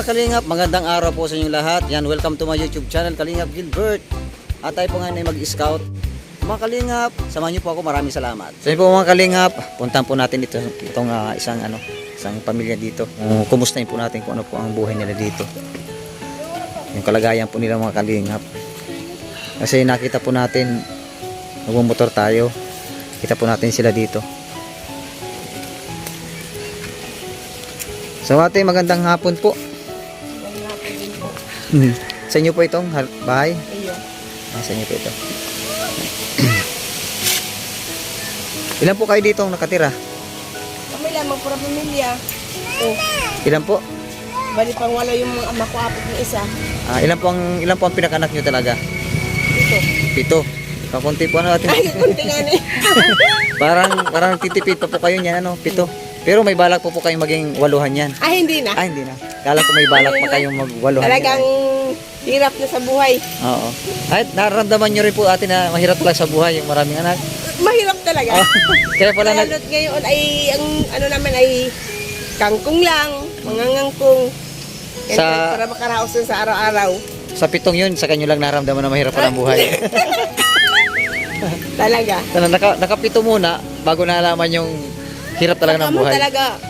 Kalingap, magandang araw po sa inyong lahat. Yan, welcome to my YouTube channel, Kalingap Gilbert. At tayo po ngayon ay mag-scout. Mga Kalingap, samahan niyo po ako, maraming salamat. So yun po mga Kalingap, puntahan po natin itong isang pamilya dito. Kumustahin po natin kung ano po ang buhay nila dito. Yung kalagayan po nila mga Kalingap. Kasi nakita po natin, nagmumotor tayo. Kita po natin sila dito. So ate, magandang hapon po. Sa inyo po itong bahay? Iyo. Sa inyo po ito. Ilan po kayo dito nakatira? Kami lamang pura pamilya. Oh, Ilan po? bali pang wala yung mga ama ko, apat na isa. Ilan po ang pinakanak nyo talaga? Ito. 7. Kakunti po ano natin. Ay, kunti nga ni. parang titipid pa po kayo niyan, 7. Pero may balak po kayong maging 8 yan. Ay, hindi na. Hindi na. Kala ko may balak pa kayong mag 8 Talagang hirap na sa buhay. Oo. Ay, nararamdaman nyo rin po ate na mahirap lang sa buhay yung maraming anak. Mahirap talaga. Kaya pala Lalo't ngayon ay, ang ano naman ay kangkong lang, mga ngangkong. Para makaraos yun sa araw-araw. sa 7 yun, sa kanyo lang naramdaman na mahirap pa ang buhay. Talaga. Naka-7 muna bago nalaman yung hirap talaga ng buhay. Talaga.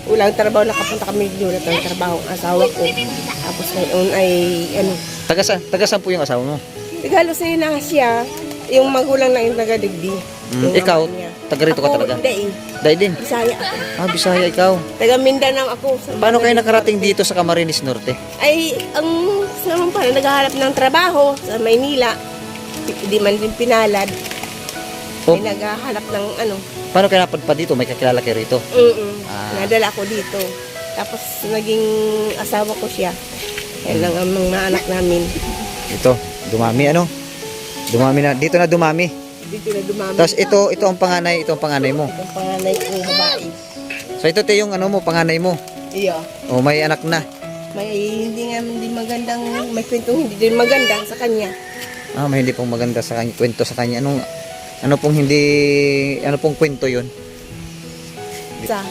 Ulang trabaho, nakapunta kami doon at ang trabaho ang asawa ko. Tapos ngayon ay, ano, Taga saan po yung asawa mo? regalo sa'yo na siya, yung magulang na yung taga-digdi. Yung Ikaw, ama niya. taga rito ka Ako, talaga? Hindi eh. Dahil din. Bisaya ako. Bisaya ikaw. Taga Mindanao ako. Paano kayo nakarating dito sa Camarines Norte? Ay, ang naman pala, naghahanap ng trabaho sa Maynila. Hindi man din pinalad. Oh. Ay, naghahanap ng ano. Paano kayo napadpad dito? May kakilala kayo rito? Nadala ko dito. Tapos naging asawa ko siya. Yan lang ang mga anak namin. Ito, dumami ano? Dumami na. Dito na dumami. Dito na dumami. Tapos ito ang panganay mo. Itong panganay kong babae. So ito yung ano mo, panganay mo. Iya. O may anak na. May hindi nga hindi magandang, may kwentong hindi din maganda sa kanya. May hindi pong maganda sa kanya, kwento sa kanya. Ano pong kwento yun? Isa.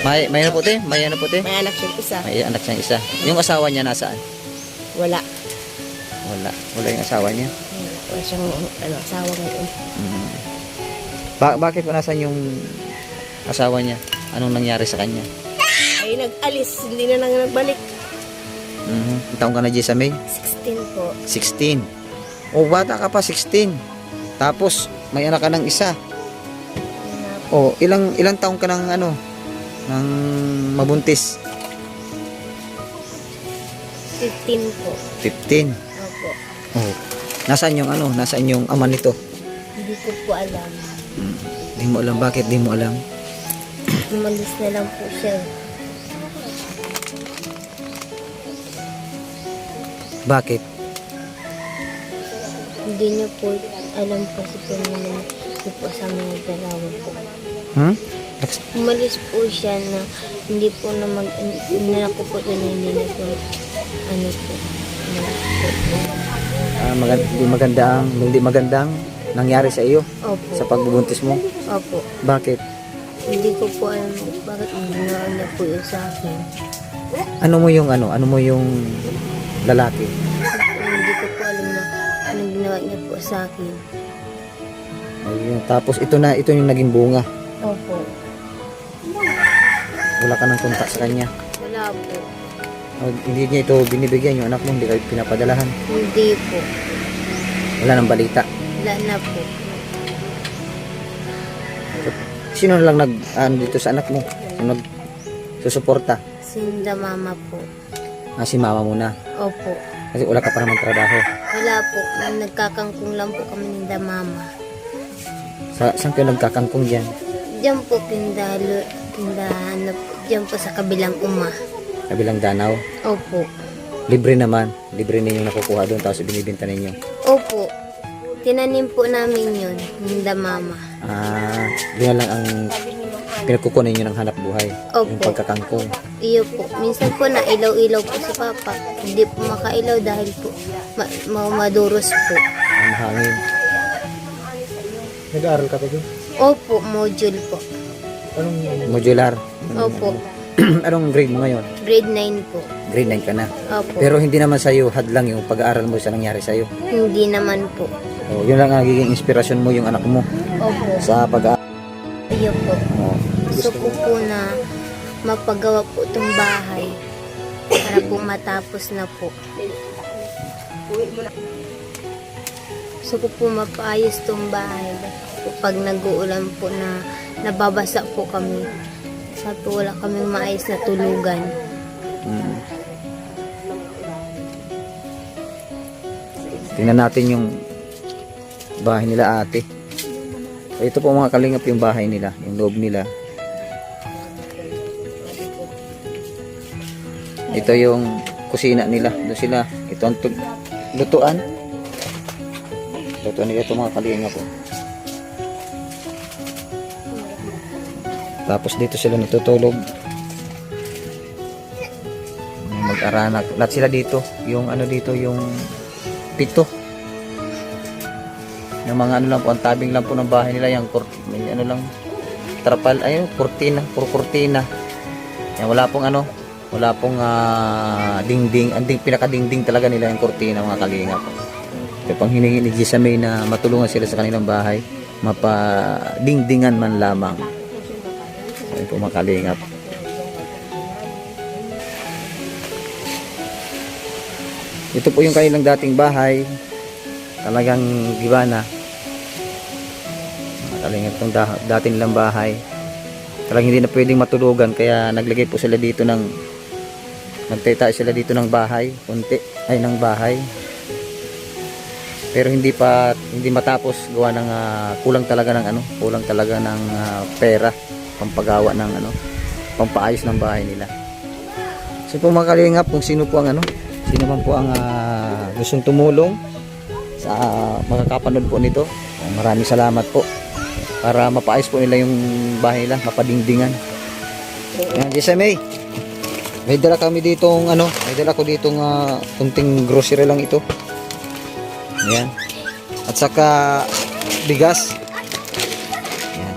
May ano po te? May ano po te? May anak siyang isa. May anak siyang isa. Yung asawa niya nasaan? Wala. Wala yung asawa niya. Wala siyang asawa ngayon. Bakit po nasaan yung asawa niya? Anong nangyari sa kanya? Ay nag-alis, hindi na nang nagbalik. Taong ka na Jessa May? 16 po. 16. O bata ka pa, 16. Tapos may anak ka ng isa. O ilang taong ka ng ng mabuntis? 15 po. 15. Opo. Oh. Nasaan yung ama nito? Hindi ko po alam. Di mo alam, bakit di mo alam? Umalis na lang po siya. Bakit? Hindi niya po alam kasi po naman hindi po sa mga dalawa po. Umalis po siya na hindi po na ko po na hindi na po Hindi magandang nangyari sa iyo Opo. sa pagbubuntis mo. Opo. Bakit? Hindi ko po alam bakit ginawa niya po yun sa akin. Ano mo yung lalaki? Hindi ko po alam na anong ginawa niya po sa akin. Ayun. Tapos ito yung naging bunga. Opo. Wala ka ng kontak sa kanya. Wala po. Hindi niya ito binibigyan yung anak mo, hindi kayo pinapadalahan. Hindi po. Wala nang balita. Wala na po. Sino lang dito sa anak mo? Sino susuporta? Sinda mama po. Si mama mo na. Opo. Kasi wala ka pa naman trabaho. Wala po. Nagkakangkong lang po kami ni mama. Saan kayo nagkakangkong dyan? Diyan po tindahan po. Diyan po sa kabilang Kabilang danaw. Opo. Libre naman. Libre ninyo nakukuha doon tapos binibenta ninyo. Opo. Tinanim po namin yun. Ninda mama. Yun lang ang pinagkukunan ninyo ng hanap buhay. Opo. Yung pagkakangkong. Iyo po. Minsan po na ilaw-ilaw po si Papa. Hindi po makailaw dahil po maduros po. Ang hangin. Nag-aaral ka pa din? Opo, module po. Anong modular? Opo. Anong grade mo ngayon? Grade 9 po. Grade 9 ka na. Opo. Pero hindi naman sa'yo hadlang yung pag-aaral mo sa nangyari sa'yo. Hindi naman po. O, yun lang ang nagiging inspirasyon mo yung anak mo Opo. sa pag-aaral. Ayun po. O, Gusto ko po na mapagawa po itong bahay para po matapos na po. Gusto ko po mapaayos itong bahay. Pag nag-uulan po na nababasa po kami. Sabi po wala kaming maayos na tulugan. Tingnan natin yung bahay nila ate. Ito po mga kalingap yung bahay nila, yung loob nila. Ito yung kusina nila, doon sila. Ito ang lutuan. Lutuan nila ito mga kalingap po. Tapos dito sila natutulog. Mag-aranak. Lahat sila dito. Yung ano dito, yung pito. Yung mga ano lang po, ang tabing lang po ng bahay nila. Yung may ano lang, trapal, ayun, kurtina, puro kurtina. Yan, wala pong ano, wala pong dingding. Ang pinaka-dingding talaga nila yung kurtina mga kalingap. Kaya pang hiningi ni Gisa May na matulungan sila sa kanilang bahay, mapadingdingan man lamang. Ayun po mga kalingap. Ito po yung kanilang dating bahay. Talagang giba na. Mga kalingap itong dating nilang bahay. Talagang hindi na pwedeng matulugan. Kaya naglagay po sila dito ng nagtaytay sila dito ng bahay. Ng bahay. Pero hindi matapos gawa ng kulang talaga ng pera pampagawa ng pampaayos ng bahay nila. So po mga kalingap, kung sino po ang sino man po ang gustong tumulong sa makakapanood po nito, maraming salamat po para mapaayos po nila yung bahay nila, mapadingdingan. Yan, Gisa May. May dala kami ditong may dala ko ditong kunting grocery lang ito. Ayan. At saka bigas. Ayan.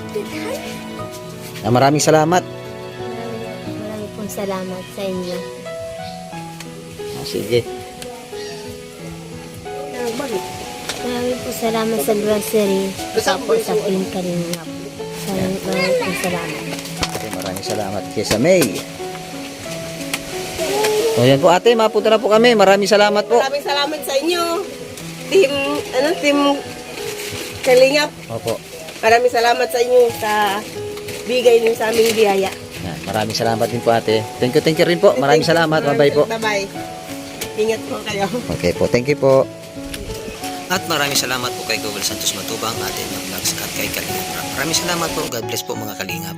Maraming salamat. Maraming pong salamat sa inyo. Sige. Maraming po salamat sa grocery. Tapos sa Team Kalingap. Maraming po salamat. Okay, maraming salamat Gisa May. O yan po ate, mapunta na po kami. Maraming salamat po. Maraming salamat sa inyo. Team Kalingap. Opo. Maraming salamat sa inyo sa bigay niyo sa aming biyaya. Yan, maraming salamat din po ate. Thank you rin po. Maraming salamat. Bye-bye po. Bye-bye. Ingat po kayo. Okay po, thank you po. At maraming salamat po kay Gowel Santos Matubang, atin ng vlogs at kay Kalingap. Maraming salamat po. God bless po mga Kalingap.